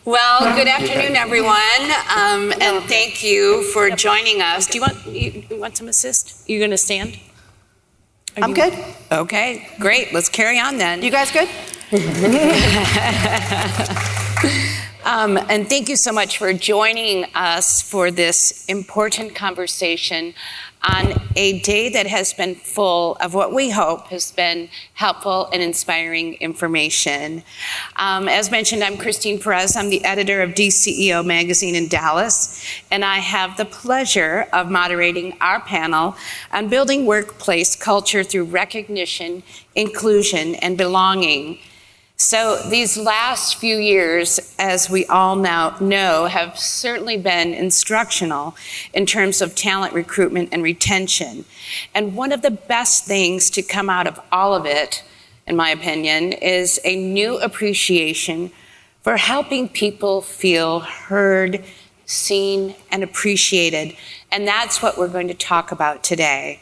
Well, good afternoon, everyone, and thank you for joining us. Do you want some assist? You going to stand? I'm good. Okay, great. Let's carry on then. You guys good? And thank you so much for joining us for this important conversation on a day that has been full of what we hope has been helpful and inspiring information. As mentioned, I'm Christine Perez. I'm the editor of DCEO magazine in Dallas, and I have the pleasure of moderating our panel on building workplace culture through recognition, inclusion, and belonging. So these last few years, as we all now know, have certainly been instructional in terms of talent recruitment and retention. And one of the best things to come out of all of it, in my opinion, is a new appreciation for helping people feel heard, seen, and appreciated. And that's what we're going to talk about today.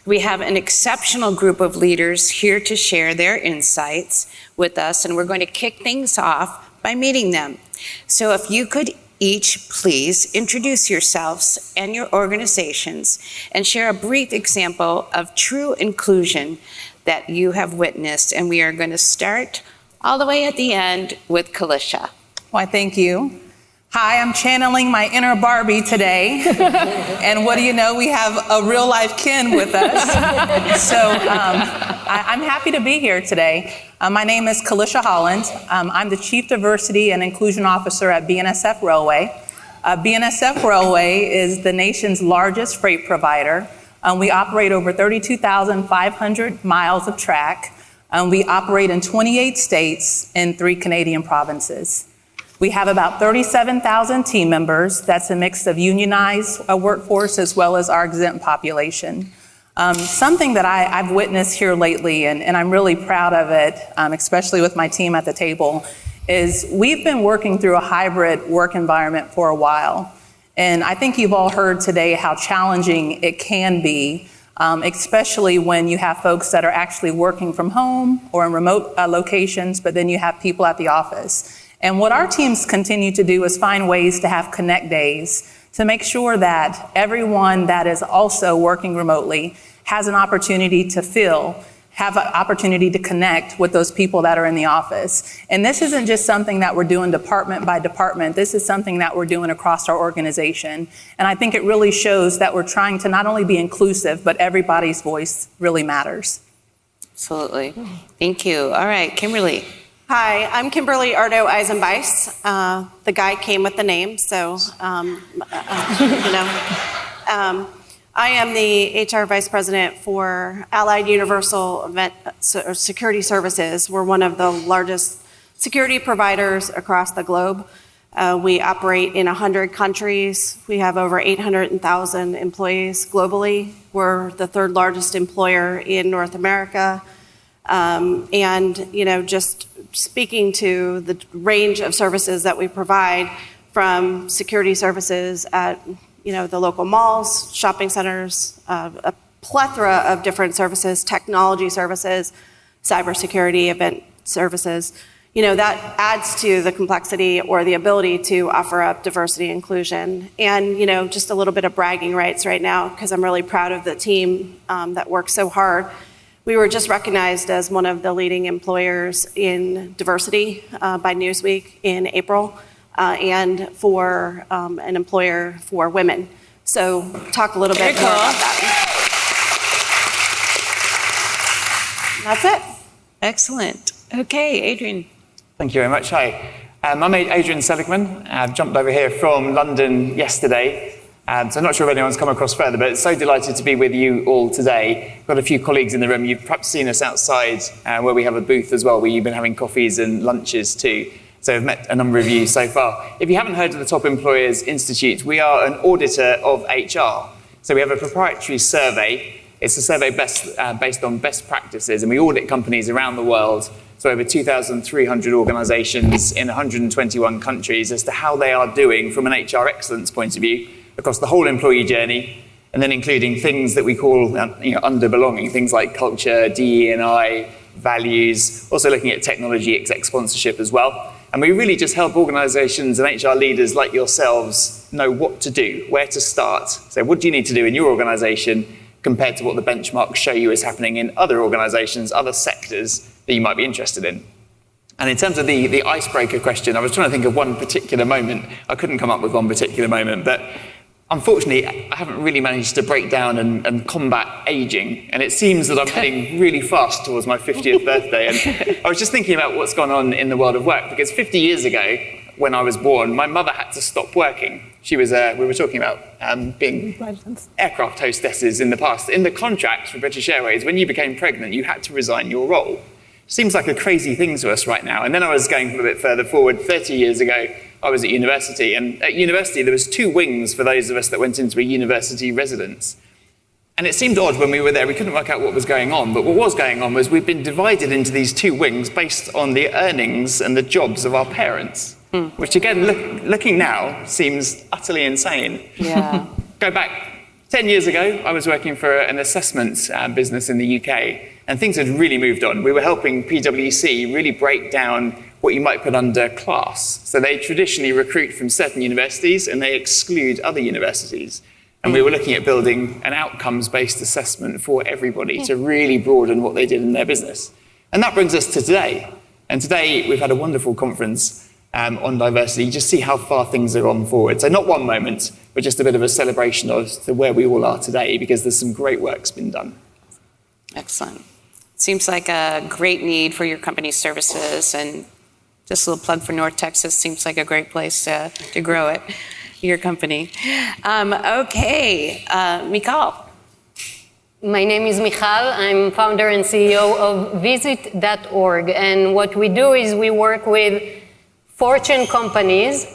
We have an exceptional group of leaders here to share their insights with us, and we're going to kick things off by meeting them. So if you could each please introduce yourselves and your organizations and share a brief example of true inclusion that you have witnessed. And we are going to start all the way at the end with Kalisha. Why, thank you. Hi, I'm channeling my inner Barbie today. And what do you know? We have a real life Ken with us. So I'm happy to be here today. My name is Kalisha Holland. I'm the Chief Diversity and Inclusion Officer at BNSF Railway. BNSF Railway is the nation's largest freight provider. We operate over 32,500 miles of track. We operate in 28 states and 3 Canadian provinces. We have about 37,000 team members. That's a mix of unionized workforce as well as our exempt population. Something that I've witnessed here lately, and I'm really proud of it, especially with my team at the table, is we've been working through a hybrid work environment for a while. And I think you've all heard today how challenging it can be, especially when you have folks that are actually working from home or in remote locations, but then you have people at the office. And what our teams continue to do is find ways to have connect days to make sure that everyone that is also working remotely has an opportunity to have an opportunity to connect with those people that are in the office. And this isn't just something that we're doing department by department. This is something that we're doing across our organization. And I think it really shows that we're trying to not only be inclusive, but everybody's voice really matters. Absolutely. Thank you. All right, Kimberly. Hi, I'm Kimberly Ardo Eisenbeis. The guy came with the name, so, I am the HR Vice President for Allied Universal Event Security Services. We're one of the largest security providers across the globe. We operate in 100 countries. We have over 800,000 employees globally. We're the 3rd largest employer in North America. Just speaking to the range of services that we provide, from security services at, the local malls, shopping centers, a plethora of different services, technology services, cybersecurity, event services, that adds to the complexity or the ability to offer up diversity and inclusion. And, just a little bit of bragging rights right now, because I'm really proud of the team that works so hard. We were just recognized as one of the leading employers in diversity by Newsweek in April, and for an employer for women. So talk a little bit more about that. That's it. Excellent. Okay, Adrian. Thank you very much. Hi. I'm Adrian Seligman. I've jumped over here from London yesterday. So I'm not sure if anyone's come across further, but so delighted to be with you all today. We've got a few colleagues in the room. You've perhaps seen us outside where we have a booth as well, where you've been having coffees and lunches too. So I've met a number of you so far. If you haven't heard of the Top Employers Institute, we are an auditor of HR. So we have a proprietary survey. It's a survey based on best practices, and we audit companies around the world. So over 2,300 organizations in 121 countries as to how they are doing from an HR excellence point of view across the whole employee journey, and then including things that we call under belonging, things like culture, DE&I, values, also looking at technology exec sponsorship as well. And we really just help organizations and HR leaders like yourselves know what to do, where to start. So what do you need to do in your organization compared to what the benchmarks show you is happening in other organizations, other sectors that you might be interested in. And in terms of the icebreaker question, I was trying to think of one particular moment. I couldn't come up with one particular moment, but unfortunately, I haven't really managed to break down and combat aging. And it seems that I'm heading really fast towards my 50th birthday. And I was just thinking about what's gone on in the world of work, because 50 years ago, when I was born, my mother had to stop working. She was, we were talking about being aircraft hostesses in the past. In the contract for British Airways, when you became pregnant, you had to resign your role. Seems like a crazy thing to us right now. And then I was going a bit further forward. 30 years ago, I was at university. And at university, there was 2 wings for those of us that went into a university residence. And it seemed odd when we were there. We couldn't work out what was going on. But what was going on was we'd been divided into these 2 wings based on the earnings and the jobs of our parents. Which again, looking now, seems utterly insane. Yeah. Go back 10 years ago, I was working for an assessment business in the UK, and things had really moved on. We were helping PwC really break down what you might put under class. So they traditionally recruit from certain universities, and they exclude other universities. And we were looking at building an outcomes-based assessment for everybody to really broaden what they did in their business. And that brings us to today. And today, we've had a wonderful conference on diversity, just see how far things are on forward. So not one moment, but just a bit of a celebration of where we all are today, because there's some great work's been done. Excellent. Seems like a great need for your company's services, and just a little plug for North Texas seems like a great place to grow it, your company. Okay, Michal. My name is Michal. I'm founder and CEO of Visit.org. And what we do is we work with Fortune companies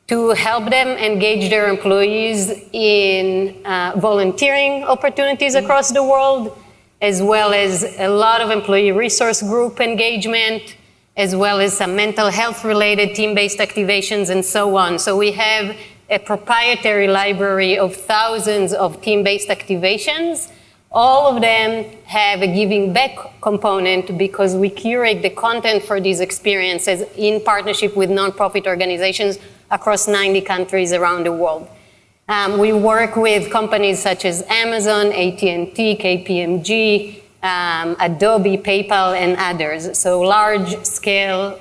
to help them engage their employees in volunteering opportunities across the world, as well as a lot of employee resource group engagement, as well as some mental health related team-based activations and so on. So we have a proprietary library of thousands of team-based activations. All of them have a giving back component because we curate the content for these experiences in partnership with nonprofit organizations across 90 countries around the world. We work with companies such as Amazon, AT&T, KPMG, Adobe, PayPal, and others. So large-scale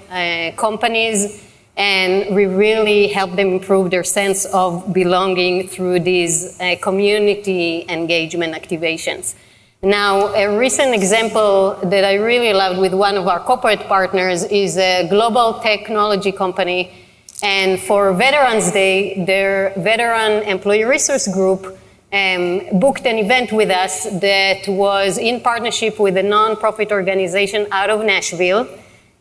companies, and we really help them improve their sense of belonging through these community engagement activations. Now, a recent example that I really loved with one of our corporate partners is a global technology company. And for Veterans Day, their veteran employee resource group booked an event with us that was in partnership with a nonprofit organization out of Nashville.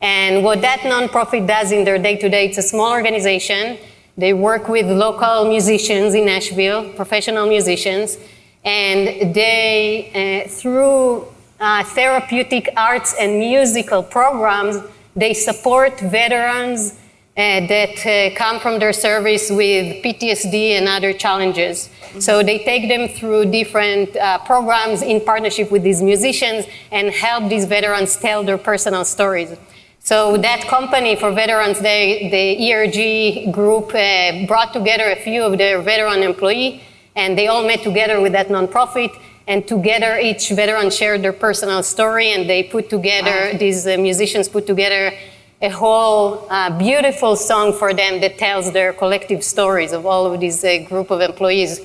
And what that nonprofit does in their day-to-day, it's a small organization. They work with local musicians in Nashville, professional musicians, and they, through therapeutic arts and musical programs, they support veterans that come from their service with PTSD and other challenges. So they take them through different programs in partnership with these musicians and help these veterans tell their personal stories. So that company for Veterans Day, the ERG group brought together a few of their veteran employees, and they all met together with that nonprofit, and together each veteran shared their personal story, and they put together, these musicians put together a whole beautiful song for them that tells their collective stories of all of these group of employees.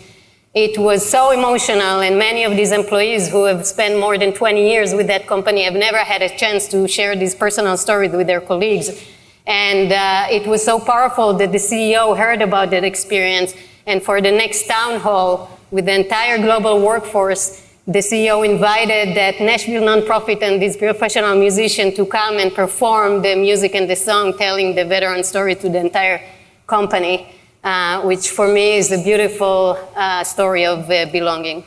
It was so emotional, and many of these employees who have spent more than 20 years with that company have never had a chance to share these personal stories with their colleagues. And it was so powerful that the CEO heard about that experience, and for the next town hall with the entire global workforce, the CEO invited that Nashville nonprofit and this professional musician to come and perform the music and the song, telling the veteran story to the entire company. Which for me is a beautiful story of belonging.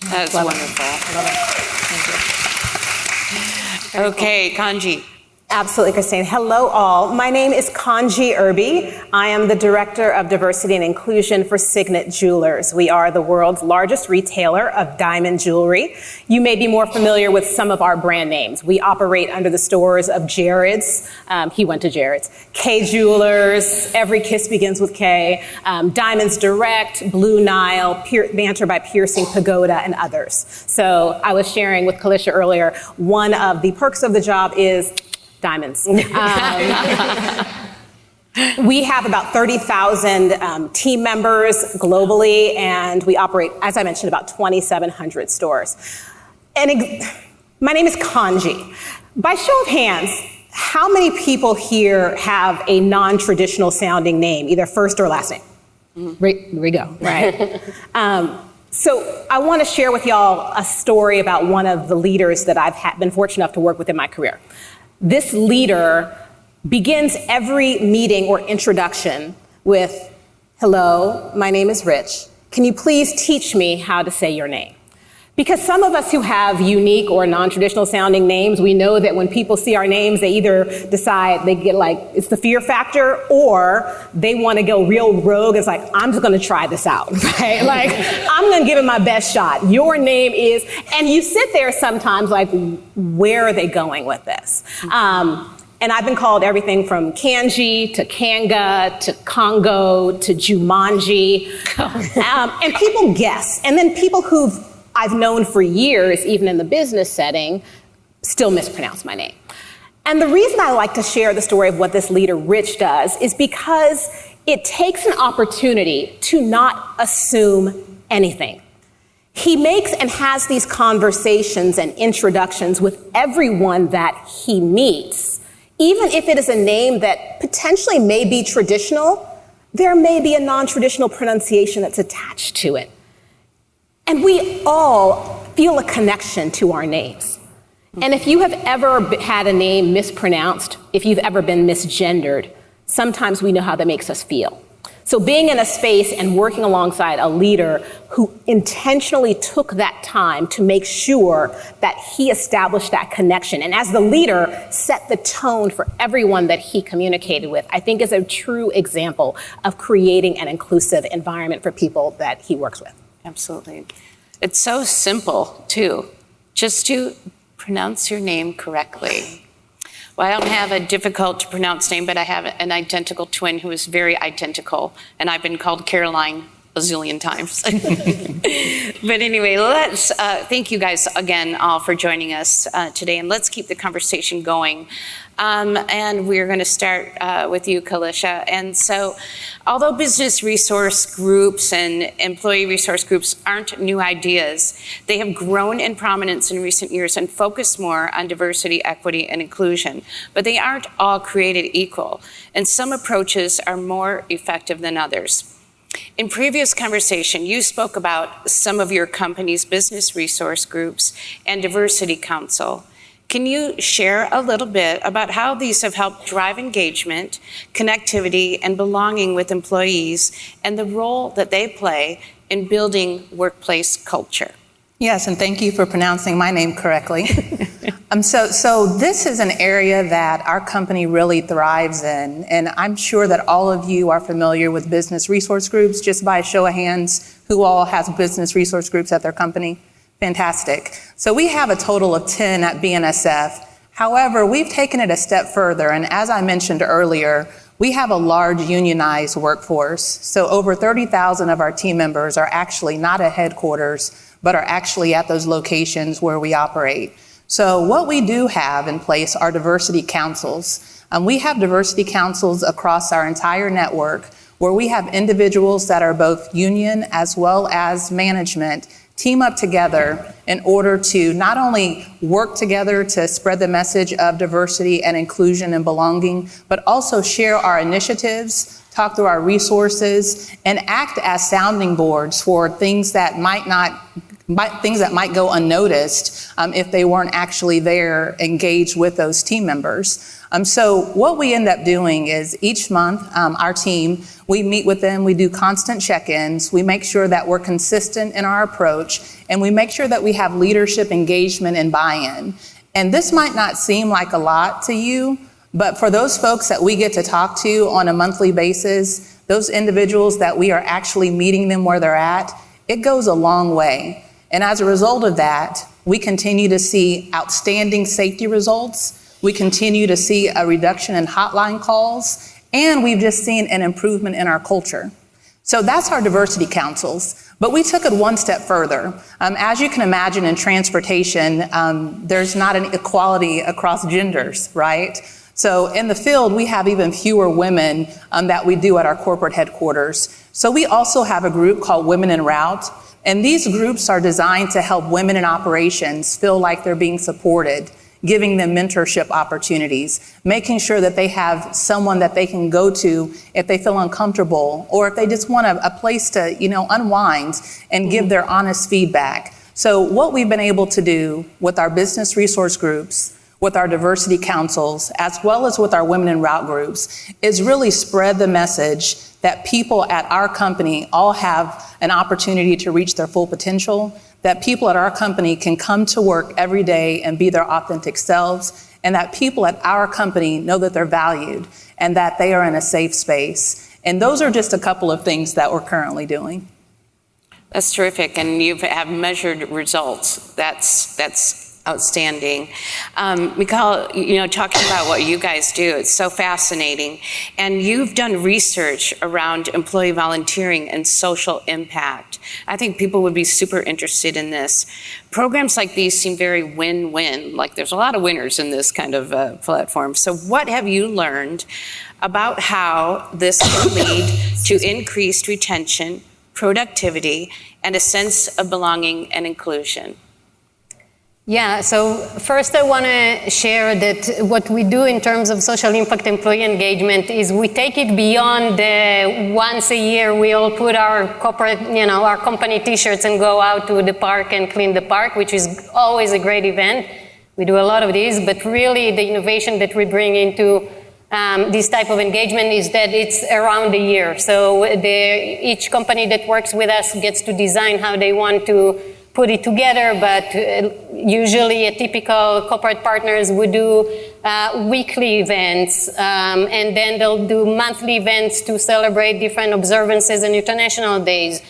That's wonderful. I love it. Thank you. Okay, Kanji. Absolutely, Christine. Hello, all. My name is Kanji Irby. I am the Director of Diversity and Inclusion for Signet Jewelers. We are the world's largest retailer of diamond jewelry. You may be more familiar with some of our brand names. We operate under the stores of Jared's. He went to Jared's. K Jewelers. Every Kiss Begins with K. Diamonds Direct, Blue Nile, Banter by Piercing, Pagoda, and others. So I was sharing with Kalisha earlier, one of the perks of the job is diamonds. We have about 30,000 team members globally, and we operate, as I mentioned, about 2,700 stores. And my name is Kanji. By show of hands, how many people here have a non-traditional sounding name, either first or last name? Here we go, right? So I want to share with y'all a story about one of the leaders that I've been fortunate enough to work with in my career. This leader begins every meeting or introduction with, "Hello, my name is Rich. Can you please teach me how to say your name?" Because some of us who have unique or non-traditional sounding names, we know that when people see our names, they either decide they get like, it's the fear factor, or they want to go real rogue. It's like, I'm just going to try this out, right? Like, I'm going to give it my best shot. Your name is, and you sit there sometimes like, where are they going with this? And I've been called everything from Kanji to Kanga to Congo to Jumanji. And people guess. And then people I've known for years, even in the business setting, still mispronounce my name. And the reason I like to share the story of what this leader, Rich, does is because it takes an opportunity to not assume anything. He makes and has these conversations and introductions with everyone that he meets. Even if it is a name that potentially may be traditional, there may be a non-traditional pronunciation that's attached to it. And we all feel a connection to our names. And if you have ever had a name mispronounced, if you've ever been misgendered, sometimes we know how that makes us feel. So being in a space and working alongside a leader who intentionally took that time to make sure that he established that connection, and as the leader set the tone for everyone that he communicated with, I think is a true example of creating an inclusive environment for people that he works with. Absolutely. It's so simple, too, just to pronounce your name correctly. Well, I don't have a difficult to pronounce name, but I have an identical twin who is very identical, and I've been called Caroline a zillion times. But anyway, let's thank you guys again all for joining us today, and let's keep the conversation going. And we're going to start with you, Kalisha. And so, although business resource groups and employee resource groups aren't new ideas, they have grown in prominence in recent years and focus more on diversity, equity, and inclusion. But they aren't all created equal, and some approaches are more effective than others. In previous conversation, you spoke about some of your company's business resource groups and diversity council. Can you share a little bit about how these have helped drive engagement, connectivity, and belonging with employees, and the role that they play in building workplace culture? Yes, and thank you for pronouncing my name correctly. So this is an area that our company really thrives in, and I'm sure that all of you are familiar with business resource groups. Just by a show of hands, who all has business resource groups at their company? Fantastic. So we have a total of 10 at BNSF. However, we've taken it a step further, and as I mentioned earlier, we have a large unionized workforce. So over 30,000 of our team members are actually not at headquarters, but are actually at those locations where we operate. So what we do have in place are diversity councils. We have diversity councils across our entire network where we have individuals that are both union as well as management team up together in order to not only work together to spread the message of diversity and inclusion and belonging, but also share our initiatives, talk through our resources, and act as sounding boards for things that might go unnoticed if they weren't actually there engaged with those team members. So what we end up doing is each month, our team, we meet with them, we do constant check-ins, we make sure that we're consistent in our approach, and we make sure that we have leadership engagement and buy-in. And this might not seem like a lot to you, But for those folks that we get to talk to on a monthly basis, those individuals that we are actually meeting them where they're at, it goes a long way. And as a result of that, we continue to see outstanding safety results. We continue to see a reduction in hotline calls, and we've just seen an improvement in our culture. So that's our diversity councils. But we took it one step further. As you can imagine, in transportation, there's not an equality across genders, right? So in the field, we have even fewer women that we do at our corporate headquarters. So we also have a group called Women en Route, and these groups are designed to help women in operations feel like they're being supported, giving them mentorship opportunities, making sure that they have someone that they can go to if they feel uncomfortable, or if they just want a place to, unwind and give their honest feedback. So what we've been able to do with our business resource groups, with our diversity councils, as well as with our Women en Route groups, is really spread the message that people at our company all have an opportunity to reach their full potential, that people at our company can come to work every day and be their authentic selves, and that people at our company know that they're valued and that they are in a safe space. And those are just a couple of things that we're currently doing. That's terrific, and you have measured results. That's outstanding. Mikhail, talking about what you guys do, it's so fascinating. And you've done research around employee volunteering and social impact. I think people would be super interested in this. Programs like these seem very win-win, like there's a lot of winners in this kind of platform. So what have you learned about how this can lead to increased retention, productivity, and a sense of belonging and inclusion? Yeah, so first I want to share that what we do in terms of social impact employee engagement is we take it beyond the once a year we all put our corporate, our company t-shirts and go out to the park and clean the park, which is always a great event. We do a lot of these, but really the innovation that we bring into this type of engagement is that it's around the year. So each company that works with us gets to design how they want to put it together, but usually a typical corporate partners would do weekly events, and then they'll do monthly events to celebrate different observances and international days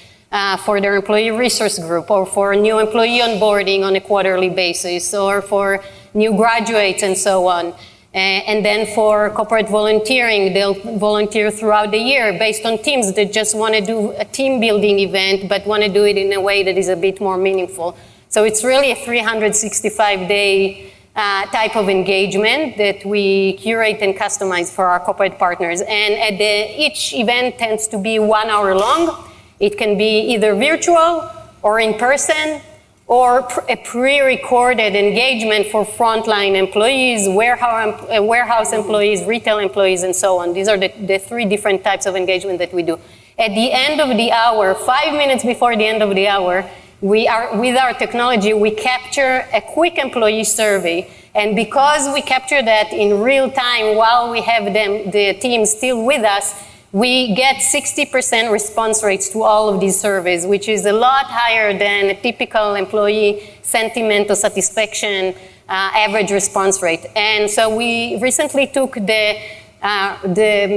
for their employee resource group, or for new employee onboarding on a quarterly basis, or for new graduates and so on. And then for corporate volunteering, they'll volunteer throughout the year based on teams that just want to do a team building event, but want to do it in a way that is a bit more meaningful. So it's really a 365-day type of engagement that we curate and customize for our corporate partners. And each event tends to be 1 hour long. It can be either virtual or in person, or a pre-recorded engagement for frontline employees, warehouse employees, retail employees, and so on. These are the three different types of engagement that we do. At the end of the hour, 5 minutes before the end of the hour, with our technology, we capture a quick employee survey. And because we capture that in real time while we have the team still with us, we get 60% response rates to all of these surveys, which is a lot higher than a typical employee sentiment or satisfaction average response rate. And so we recently took the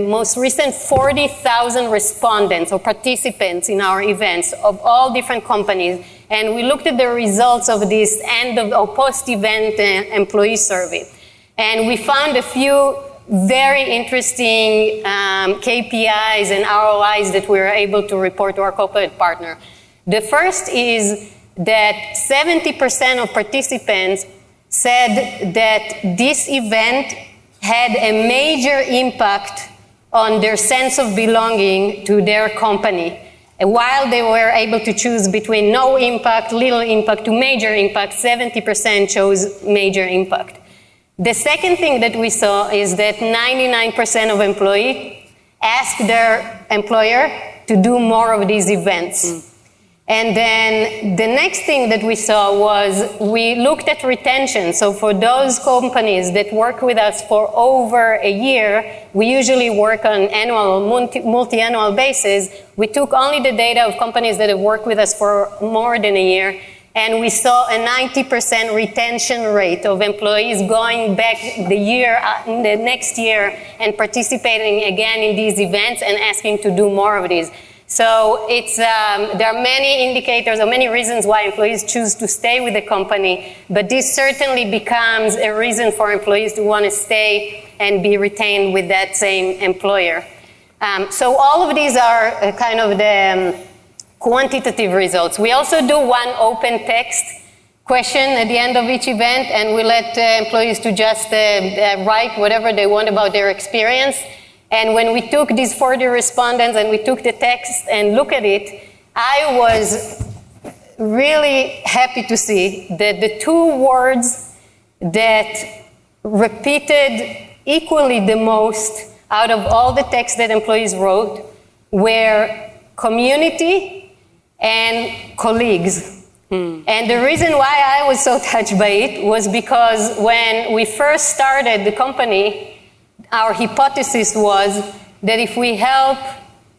most recent 40,000 respondents or participants in our events of all different companies, and we looked at the results of this end of or post-event employee survey. And we found a few very interesting KPIs and ROIs that we were able to report to our corporate partner. The first is that 70% of participants said that this event had a major impact on their sense of belonging to their company. And while they were able to choose between no impact, little impact to major impact, 70% chose major impact. The second thing that we saw is that 99% of employees asked their employer to do more of these events. And then the next thing that we saw was we looked at retention. So for those companies that work with us for over a year, we usually work on annual or multi-annual basis. We took only the data of companies that have worked with us for more than a year, and we saw a 90% retention rate of employees going back the next year and participating again in these events and asking to do more of these. So there are many indicators or many reasons why employees choose to stay with the company, but this certainly becomes a reason for employees to want to stay and be retained with that same employer. So all of these are kind of the quantitative results. We also do one open text question at the end of each event, and we let employees to just write whatever they want about their experience. And when we took these 40 respondents and we took the text and look at it, I was really happy to see that the two words that repeated equally the most out of all the text that employees wrote were community and colleagues. And the reason why I was so touched by it was because when we first started the company, our hypothesis was that if we help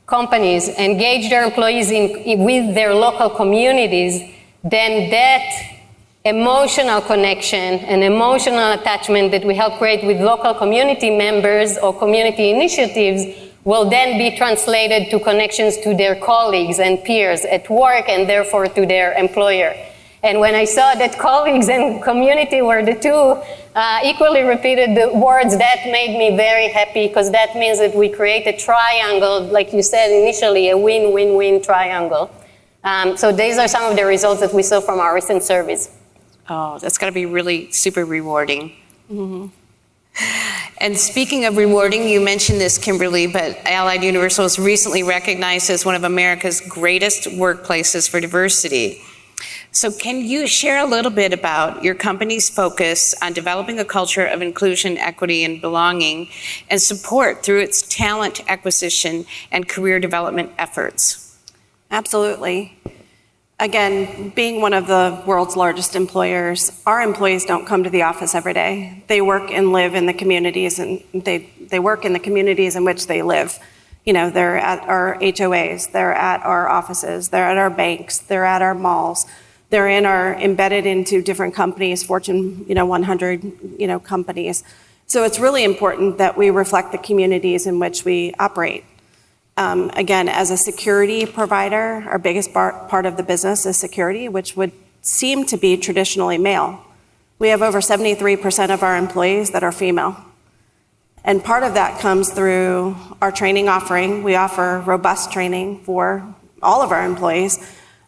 companies engage their employees with their local communities, then that emotional connection and emotional attachment that we help create with local community members or community initiatives will then be translated to connections to their colleagues and peers at work and therefore to their employer. And when I saw that colleagues and community were the two equally repeated the words, that made me very happy, because that means that we create a triangle, like you said initially, a win-win-win triangle. So these are some of the results that we saw from our recent surveys. Oh, that's got to be really super rewarding. Mm-hmm. And speaking of rewarding, you mentioned this, Kimberly, but Allied Universal was recently recognized as one of America's greatest workplaces for diversity. So can you share a little bit about your company's focus on developing a culture of inclusion, equity, and belonging, and support through its talent acquisition and career development efforts? Absolutely. Again, being one of the world's largest employers, our employees don't come to the office every day. They work and live in the communities, and they work in the communities in which they live. You know, they're at our HOAs, they're at our offices, they're at our banks, they're at our malls. They're embedded into different companies, Fortune 100 companies. So it's really important that we reflect the communities in which we operate. Again, as a security provider, our biggest part of the business is security, which would seem to be traditionally male. We have over 73% of our employees that are female. And part of that comes through our training offering. We offer robust training for all of our employees,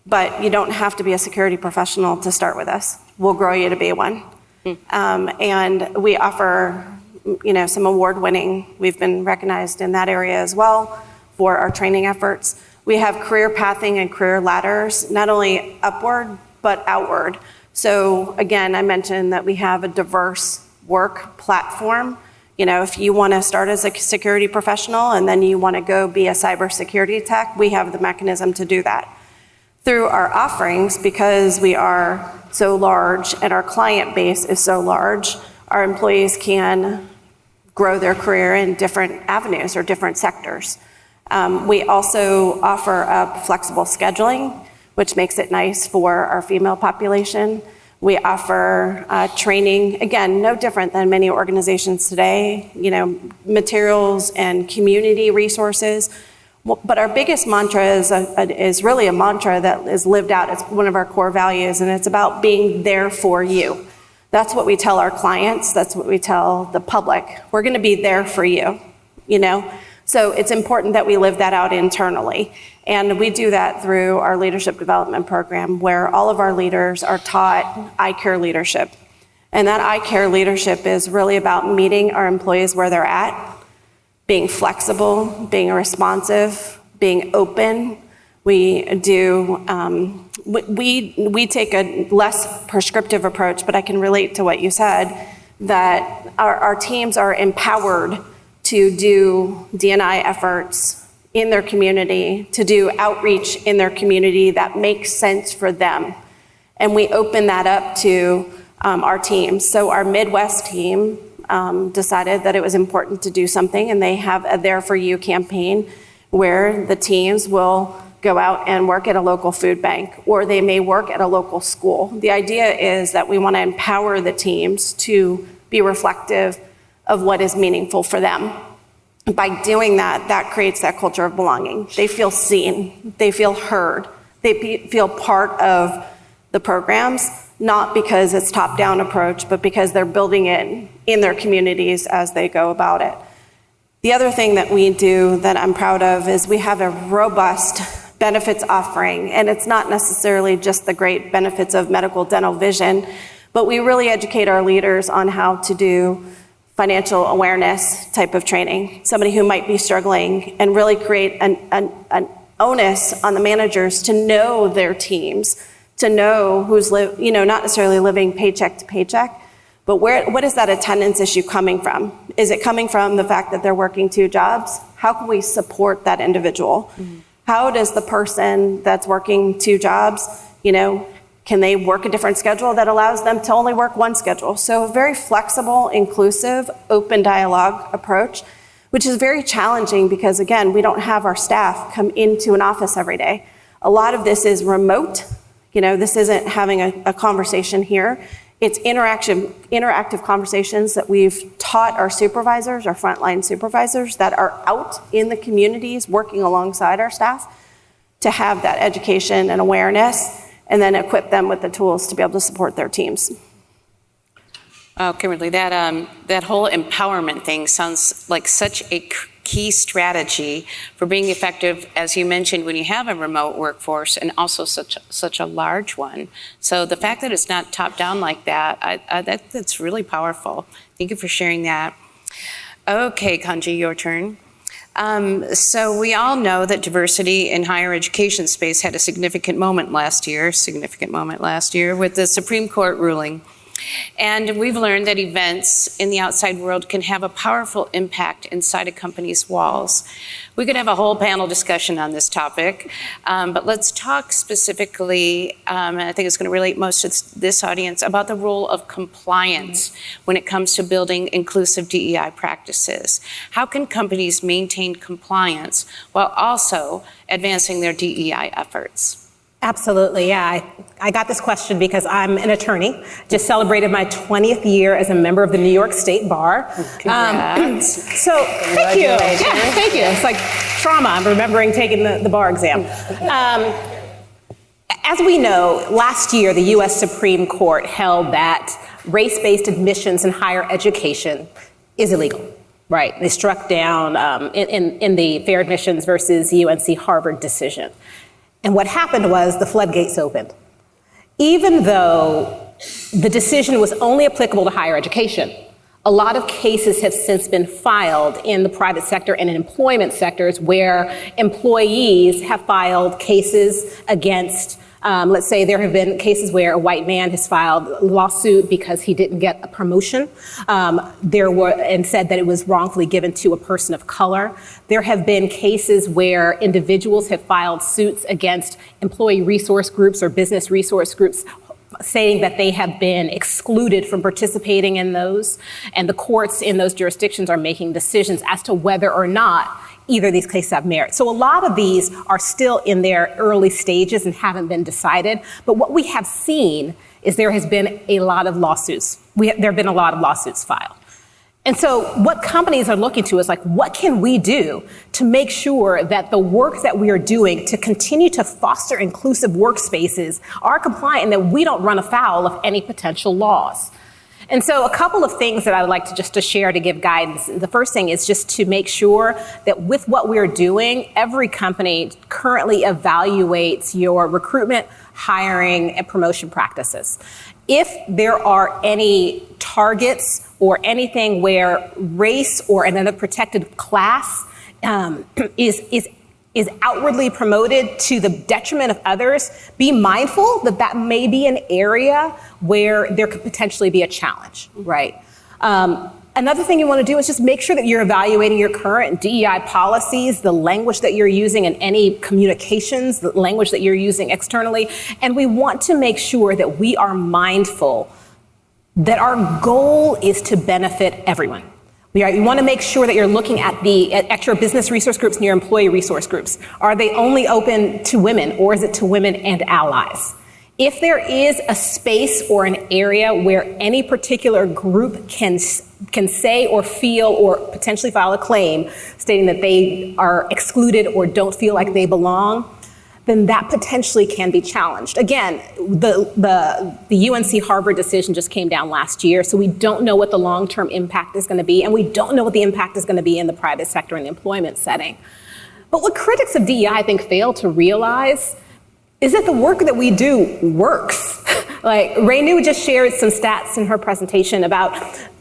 but you don't have to be a security professional to start with us. We'll grow you to be one. And we offer, some award-winning. We've been recognized in that area as well for our training efforts. We have career pathing and career ladders, not only upward, but outward. So again, I mentioned that we have a diverse work platform. If you want to start as a security professional and then you want to go be a cybersecurity tech, we have the mechanism to do that. Through our offerings, because we are so large and our client base is so large, our employees can grow their career in different avenues or different sectors. We also offer up flexible scheduling, which makes it nice for our female population. We offer training, again, no different than many organizations today, materials and community resources. But our biggest mantra is really a mantra that is lived out. It's one of our core values, and it's about being there for you. That's what we tell our clients. That's what we tell the public. We're going to be there for you, So it's important that we live that out internally. And we do that through our leadership development program, where all of our leaders are taught I Care leadership. And that I Care leadership is really about meeting our employees where they're at, being flexible, being responsive, being open. We take a less prescriptive approach, but I can relate to what you said, that our teams are empowered to do D&I efforts in their community, to do outreach in their community that makes sense for them. And we open that up to our teams. So our Midwest team decided that it was important to do something, and they have a There For You campaign where the teams will go out and work at a local food bank, or they may work at a local school. The idea is that we want to empower the teams to be reflective of what is meaningful for them. By doing that, that creates that culture of belonging. They feel seen, they feel heard, they feel part of the programs, not because it's top-down approach, but because they're building it in their communities as they go about it. The other thing that we do that I'm proud of is we have a robust benefits offering, and it's not necessarily just the great benefits of medical, dental, vision, but we really educate our leaders on how to do financial awareness type of training, somebody who might be struggling, and really create an onus on the managers to know their teams, to know who's not necessarily living paycheck to paycheck, but what is that attendance issue coming from? Is it coming from the fact that they're working 2 jobs? How can we support that individual? Mm-hmm. How does the person that's working 2 jobs, can they work a different schedule that allows them to only work 1 schedule? So a very flexible, inclusive, open dialogue approach, which is very challenging because, again, we don't have our staff come into an office every day. A lot of this is remote. This isn't having a conversation here. It's interactive conversations that we've taught our supervisors, our frontline supervisors that are out in the communities working alongside our staff to have that education and awareness, and then equip them with the tools to be able to support their teams. Oh, Kimberly, that whole empowerment thing sounds like such a key strategy for being effective, as you mentioned, when you have a remote workforce and also such a large one. So the fact that it's not top down like that, that's really powerful. Thank you for sharing that. Okay, Kanji, your turn. So we all know that diversity in higher education space had a significant moment last year with the Supreme Court ruling. And we've learned that events in the outside world can have a powerful impact inside a company's walls. We could have a whole panel discussion on this topic, but let's talk specifically, and I think it's going to relate most to this audience, about the role of compliance when it comes to building inclusive DEI practices. How can companies maintain compliance while also advancing their DEI efforts? Absolutely, yeah. I got this question because I'm an attorney. Just celebrated my 20th year as a member of the New York State Bar. So thank you. Yeah, thank you. It's like trauma. I'm remembering taking the bar exam. As we know, last year the U.S. Supreme Court held that race-based admissions in higher education is illegal. Right. They struck down in the Fair Admissions versus UNC Harvard decision. And what happened was the floodgates opened. Even though the decision was only applicable to higher education, a lot of cases have since been filed in the private sector and in employment sectors where employees have filed cases against, let's say there have been cases where a white man has filed a lawsuit because he didn't get a promotion, and said that it was wrongfully given to a person of color. There have been cases where individuals have filed suits against employee resource groups or business resource groups saying that they have been excluded from participating in those, and the courts in those jurisdictions are making decisions as to whether or not either of these cases have merit. So a lot of these are still in their early stages and haven't been decided, but what we have seen is there has been a lot of lawsuits. There have been a lot of lawsuits filed. And so what companies are looking to is like, what can we do to make sure that the work that we are doing to continue to foster inclusive workspaces are compliant and that we don't run afoul of any potential laws? And so a couple of things that I would like to share to give guidance. The first thing is just to make sure that with what we're doing, every company currently evaluates your recruitment, hiring, and promotion practices. If there are any targets or anything where race or another protected class is outwardly promoted to the detriment of others, be mindful that that may be an area where there could potentially be a challenge, right? Another thing you want to do is just make sure that you're evaluating your current DEI policies, the language that you're using in any communications, the language that you're using externally. And we want to make sure that we are mindful that our goal is to benefit everyone. You want to make sure that you're looking at your business resource groups and your employee resource groups. Are they only open to women, or is it to women and allies? If there is a space or an area where any particular group can say or feel or potentially file a claim stating that they are excluded or don't feel like they belong, then that potentially can be challenged. Again, the UNC Harvard decision just came down last year, so we don't know what the long-term impact is going to be, and we don't know what the impact is going to be in the private sector in the employment setting. But what critics of DEI, I think, fail to realize is that the work that we do works. Like Renu just shared some stats in her presentation about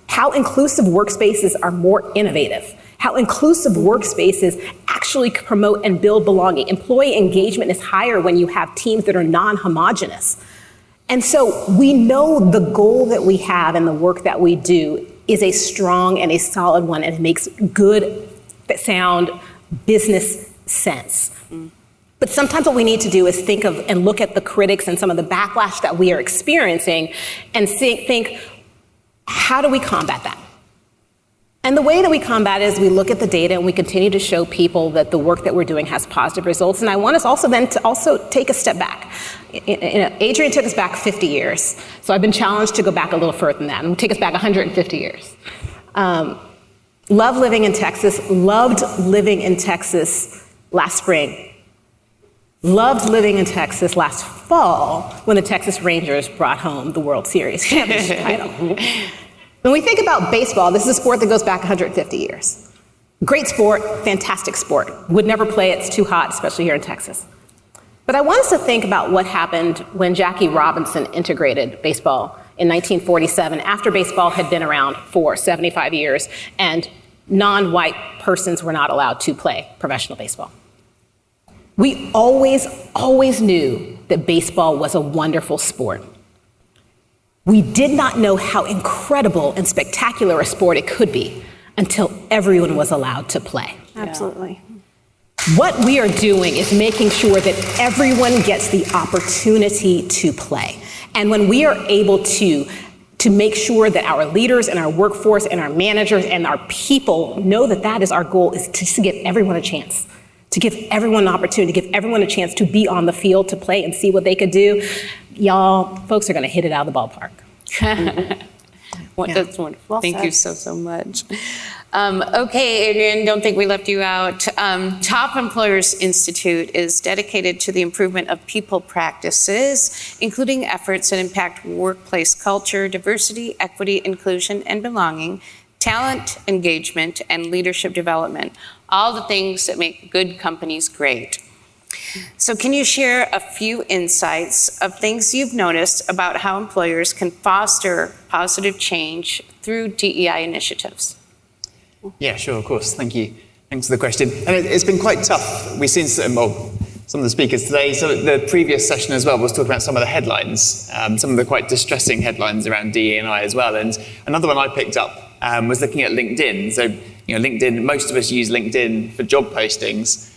how inclusive workspaces are more innovative, how inclusive workspaces actually promote and build belonging. Employee engagement is higher when you have teams that are non-homogenous. And so we know the goal that we have and the work that we do is a strong and a solid one, and it makes good, sound business sense. But sometimes what we need to do is think of and look at the critics and some of the backlash that we are experiencing and think, how do we combat that? And the way that we combat it is we look at the data and we continue to show people that the work that we're doing has positive results. And I want us also then to also take a step back. Adrian took us back 50 years. So I've been challenged to go back a little further than that and take us back 150 years. Loved living in Texas last spring. Loved living in Texas last fall when the Texas Rangers brought home the World Series championship title. When we think about baseball, this is a sport that goes back 150 years. Great sport, fantastic sport. Would never play it, it's too hot, especially here in Texas. But I want us to think about what happened when Jackie Robinson integrated baseball in 1947, after baseball had been around for 75 years and non-white persons were not allowed to play professional baseball. We always knew that baseball was a wonderful sport. We did not know how incredible and spectacular a sport it could be until everyone was allowed to play. Absolutely. What we are doing is making sure that everyone gets the opportunity to play. And when we are able to make sure that our leaders and our workforce and our managers and our people know that that is our goal, is to give everyone a chance. To give everyone an opportunity, to give everyone a chance to be on the field, to play and see what they could do, y'all, folks are going to hit it out of the ballpark. That's wonderful. Well Thank said. you so much. Okay, Adrian, don't think we left you out. Top Employers Institute is dedicated to the improvement of people practices, including efforts that impact workplace culture, diversity, equity, inclusion, and belonging, talent engagement, and leadership development, all the things that make good companies great. So can you share a few insights of things you've noticed about how employers can foster positive change through DEI initiatives? Yeah, sure, of course. Thank you. Thanks for the question. And it's been quite tough. We've seen some of the speakers today. So the previous session as well was talking about some of the headlines, some of the quite distressing headlines around DE&I as well. And another one I picked up was looking at LinkedIn. So, LinkedIn, most of us use LinkedIn for job postings.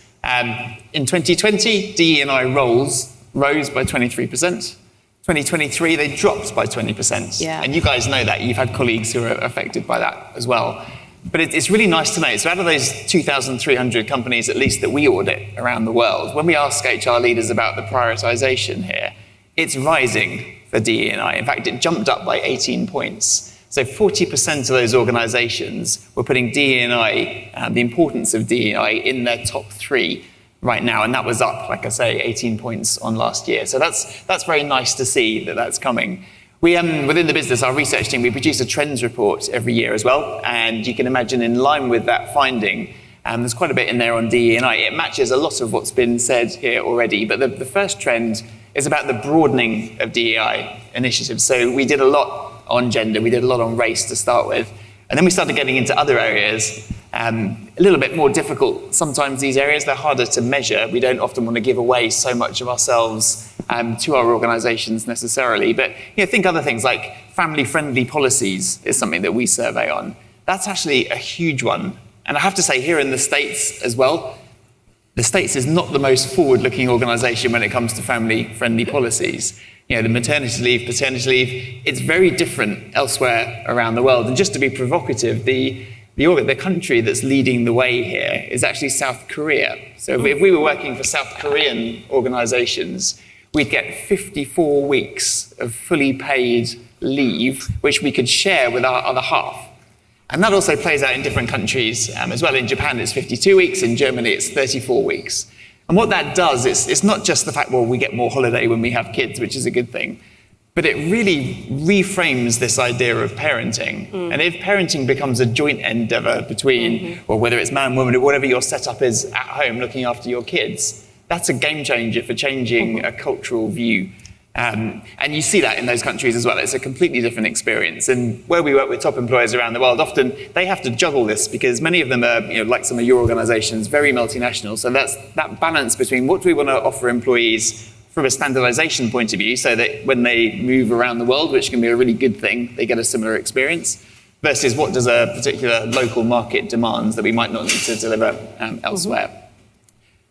In 2020, DE&I roles rose by 23%. 2023, they dropped by 20%. Yeah. And you guys know that. You've had colleagues who are affected by that as well. But it's really nice to know. So out of those 2,300 companies, at least, that we audit around the world, when we ask HR leaders about the prioritization here, it's rising for DE&I. In fact, it jumped up by 18 points. So 40% of those organizations were putting DE&I, the importance of DE&I, in their top 3 right now. And that was up, like I say, 18 points on last year. So that's very nice to see that that's coming. We, within the business, our research team, we produce a trends report every year as well. And you can imagine, in line with that finding, there's quite a bit in there on DE&I. It matches a lot of what's been said here already. But the first trend is about the broadening of DEI initiatives. So we did a lot on gender, we did a lot on race to start with. And then we started getting into other areas, a little bit more difficult. Sometimes these areas, they're harder to measure. We don't often want to give away so much of ourselves to our organizations necessarily. But think other things like family-friendly policies is something that we survey on. That's actually a huge one. And I have to say, here in the States as well, the States is not the most forward-looking organization when it comes to family-friendly policies. The maternity leave, paternity leave, it's very different elsewhere around the world. And just to be provocative, the the country that's leading the way here is actually South Korea. So if we were working for South Korean organizations, we'd get 54 weeks of fully paid leave, which we could share with our other half. And that also plays out in different countries as well. In Japan, it's 52 weeks. In Germany, it's 34 weeks. And what that does, it's not just the fact, well, we get more holiday when we have kids, which is a good thing, but it really reframes this idea of parenting. And if parenting becomes a joint endeavor between, well, whether it's man, woman, or whatever your setup is at home looking after your kids, that's a game changer for changing a cultural view. And you see that in those countries as well. It's a completely different experience. And where we work with top employers around the world, often they have to juggle this because many of them are, like some of your organizations, very multinational. So that's that balance between what do we want to offer employees from a standardization point of view, so that when they move around the world, which can be a really good thing, they get a similar experience, versus what does a particular local market demands that we might not need to deliver elsewhere.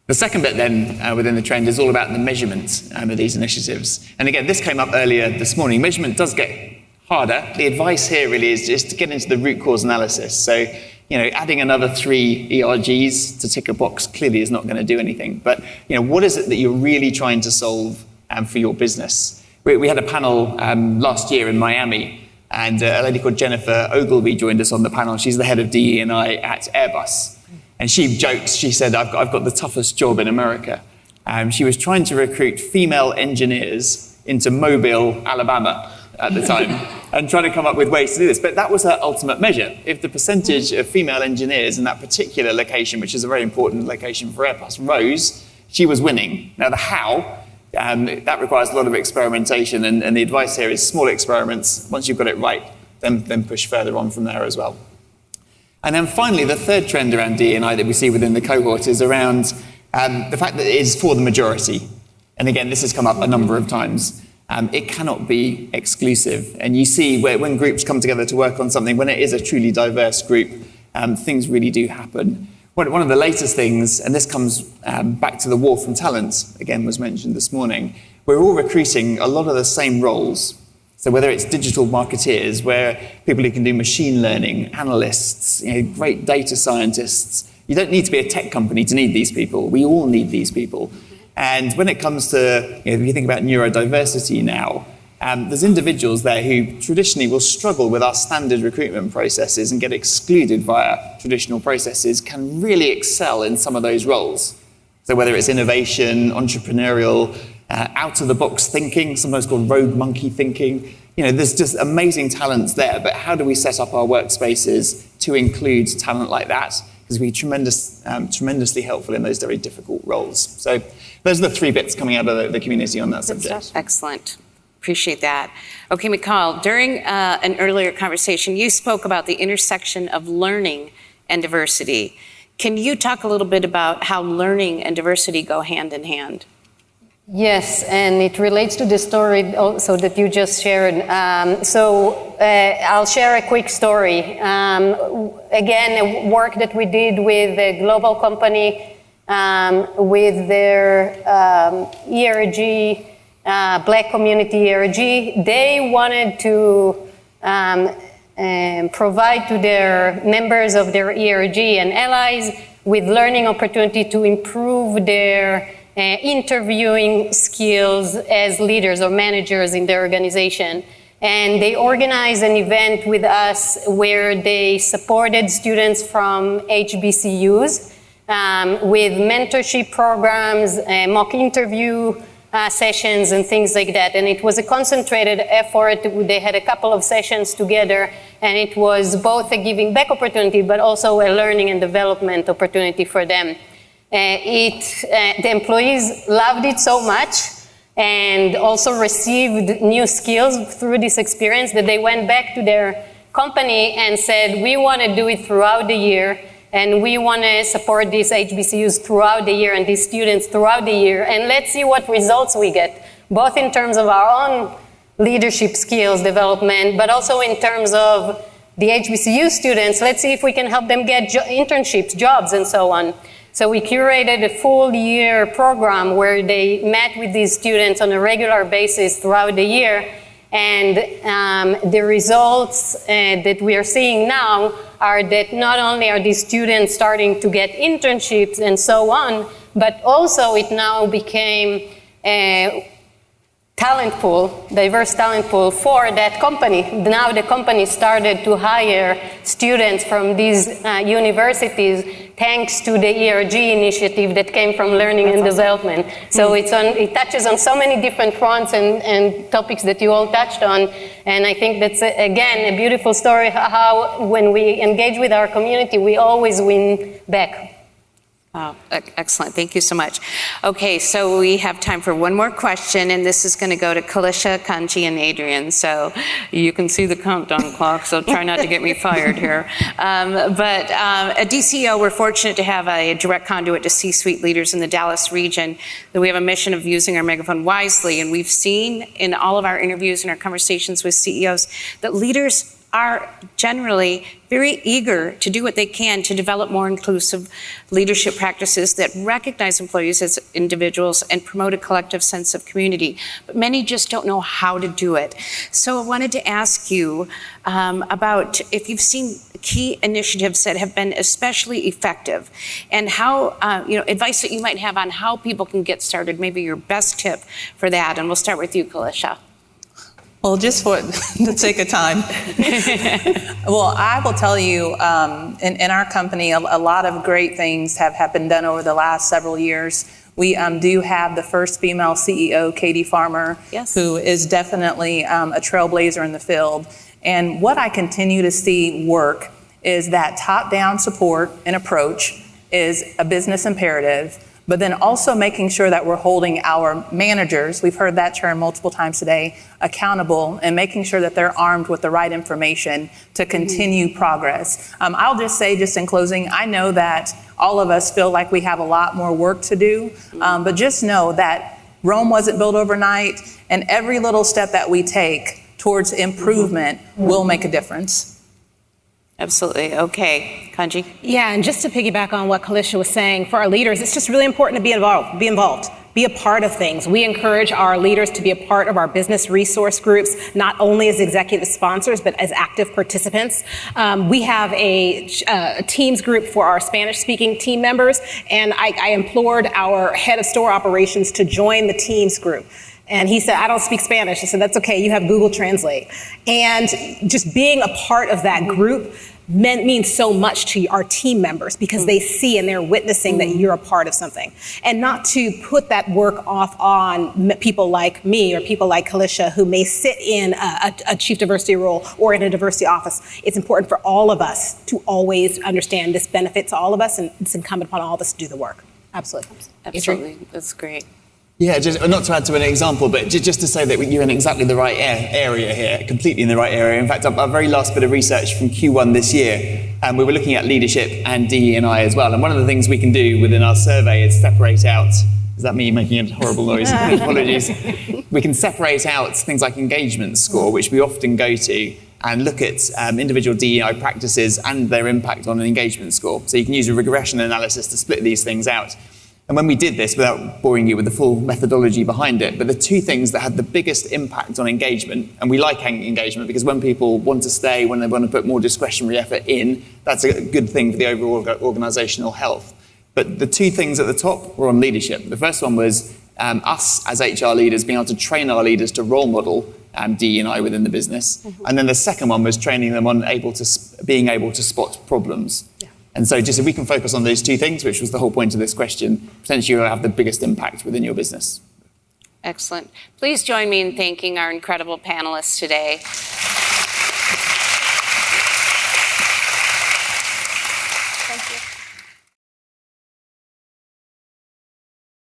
The second bit then within the trend is all about the measurement of these initiatives. And again, this came up earlier this morning. Measurement does get harder. The advice here really is just to get into the root cause analysis. So, adding another 3 ERGs to tick a box clearly is not going to do anything. But, what is it that you're really trying to solve for your business? We had a panel last year in Miami, and a lady called Jennifer Ogilvy joined us on the panel. She's the head of DE&I at Airbus. And she joked, she said, I've got the toughest job in America. She was trying to recruit female engineers into Mobile, Alabama at the time, and trying to come up with ways to do this. But that was her ultimate measure. If the percentage of female engineers in that particular location, which is a very important location for Airbus, rose, she was winning. Now the how, that requires a lot of experimentation, and the advice here is small experiments. Once you've got it right, then push further on from there as well. And then finally, the third trend around D&I that we see within the cohort is around the fact that it is for the majority. And again, this has come up a number of times. It cannot be exclusive. And you see when groups come together to work on something, when it is a truly diverse group, things really do happen. One of the latest things, and this comes back to the war from talent, again was mentioned this morning, we're all recruiting a lot of the same roles. So whether it's digital marketeers, where people who can do machine learning, analysts, great data scientists, you don't need to be a tech company to need these people. We all need these people. And when it comes to, if you think about neurodiversity now, there's individuals there who traditionally will struggle with our standard recruitment processes and get excluded via traditional processes, can really excel in some of those roles. So whether it's innovation, entrepreneurial, out-of-the-box thinking, sometimes called rogue monkey thinking. There's just amazing talents there, but how do we set up our workspaces to include talent like that? Because we're tremendously helpful in those very difficult roles. So those are the 3 bits coming out of the community on that subject. Excellent. Appreciate that. Okay, Michal, during an earlier conversation, you spoke about the intersection of learning and diversity. Can you talk a little bit about how learning and diversity go hand in hand? Yes, and it relates to the story also that you just shared. I'll share a quick story. Again, work that we did with a global company with their ERG, Black community ERG. They wanted to provide to their members of their ERG and allies with learning opportunity to improve their interviewing skills as leaders or managers in their organization. And they organized an event with us where they supported students from HBCUs with mentorship programs, mock interview sessions and things like that. And it was a concentrated effort. They had a couple of sessions together, and it was both a giving back opportunity, but also a learning and development opportunity for them. The employees loved it so much and also received new skills through this experience that they went back to their company and said, we want to do it throughout the year, and we want to support these HBCUs throughout the year and these students throughout the year, and let's see what results we get, both in terms of our own leadership skills development, but also in terms of the HBCU students. Let's see if we can help them get internships, jobs, and so on. So we curated a full year program where they met with these students on a regular basis throughout the year, And the results that we are seeing now are that not only are these students starting to get internships and so on, but also it now became a diverse talent pool for that company. Now the company started to hire students from these universities thanks to the ERG initiative that came from learning and development. So it touches on so many different fronts and topics that you all touched on. And I think that's, again, a beautiful story how when we engage with our community, we always win back. Wow, excellent. Thank you so much. Okay, so we have time for one more question, and this is going to go to Kalisha, Kanji, and Adrian. So you can see the countdown clock, so try not to get me fired here. But at DCO, we're fortunate to have a direct conduit to C-suite leaders in the Dallas region, that we have a mission of using our megaphone wisely. And we've seen in all of our interviews and our conversations with CEOs that leaders are generally very eager to do what they can to develop more inclusive leadership practices that recognize employees as individuals and promote a collective sense of community. But many just don't know how to do it. So I wanted to ask you about if you've seen key initiatives that have been especially effective, and how, advice that you might have on how people can get started, maybe your best tip for that. And we'll start with you, Kalisha. Well, just for the sake of time. Well, I will tell you, in our company, a lot of great things have been done over the last several years. We do have the first female CEO, Katie Farmer, yes, who is definitely a trailblazer in the field. And what I continue to see work is that top-down support and approach is a business imperative, but then also making sure that we're holding our managers, we've heard that term multiple times today, accountable, and making sure that they're armed with the right information to continue progress. I'll just say, just in closing, I know that all of us feel like we have a lot more work to do, but just know that Rome wasn't built overnight, and every little step that we take towards improvement will make a difference. Absolutely. Okay, Kanji. Yeah, and just to piggyback on what Kalisha was saying, for our leaders, it's just really important to be involved, be a part of things. We encourage our leaders to be a part of our business resource groups, not only as executive sponsors, but as active participants. We have a Teams group for our Spanish-speaking team members, and I implored our head of store operations to join the Teams group. And he said, I don't speak Spanish. I said, that's okay, you have Google Translate. And just being a part of that group means so much to our team members, because they see and they're witnessing that you're a part of something. And not to put that work off on people like me or people like Kalisha, who may sit in a chief diversity role or in a diversity office. It's important for all of us to always understand this benefits all of us, and it's incumbent upon all of us to do the work. Absolutely. Absolutely. That's great. Yeah, just not to add to an example, but just to say that you're in exactly the right area here, completely in the right area. In fact, our very last bit of research from Q1 this year, we were looking at leadership and DE&I as well. And one of the things we can do within our survey is separate out, is that me making a horrible noise? Apologies. We can separate out things like engagement score, which we often go to, and look at individual DE&I practices and their impact on an engagement score. So you can use a regression analysis to split these things out. And when we did this, without boring you with the full methodology behind it, but the two things that had the biggest impact on engagement, and we like engagement because when people want to stay, when they want to put more discretionary effort in, that's a good thing for the overall organisational health. But the two things at the top were on leadership. The first one was us as HR leaders being able to train our leaders to role model DE&I within the business. And then the second one was training them on being able to spot problems. Yeah. And so just if we can focus on those two things, which was the whole point of this question, potentially you'll have the biggest impact within your business. Excellent. Please join me in thanking our incredible panelists today.